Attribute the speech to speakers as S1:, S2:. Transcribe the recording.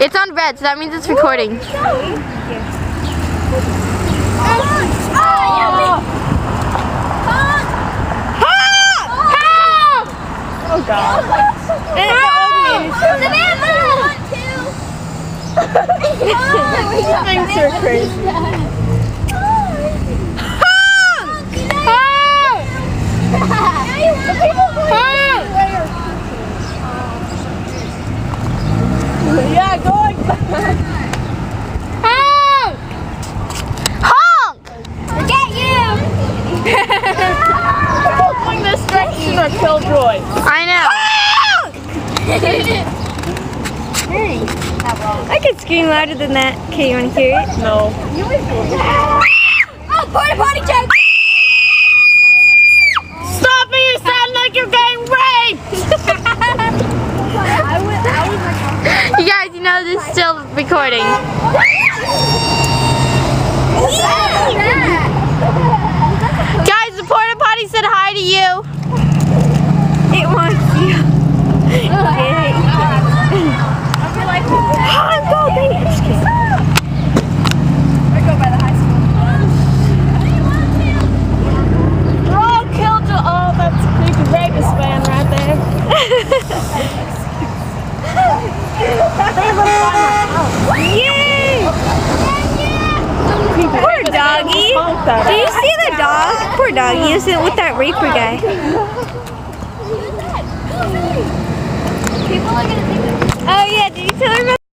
S1: It's on red, so that means it's recording.
S2: Oh God. And the old man is These things are crazy. Yeah, go like that.
S1: Honk!
S3: Forget you!
S2: People going this direction are killjoys.
S1: I know.
S3: I could scream louder than that. Okay, you want to hear it?
S2: No.
S3: Oh, porta potty joke!
S2: Stop me! You sound like you're getting raped!
S1: You guys, you know this is still recording. Guys, the porta potty said hi to you.
S3: It wants you.
S2: I go by the high school. We're all killjoy. Oh, that's a creepy rapist man right there.
S3: Yay! Poor doggy. Do you see the dog? Poor doggy. You see it with that raper guy. Oh yeah, did you tell her about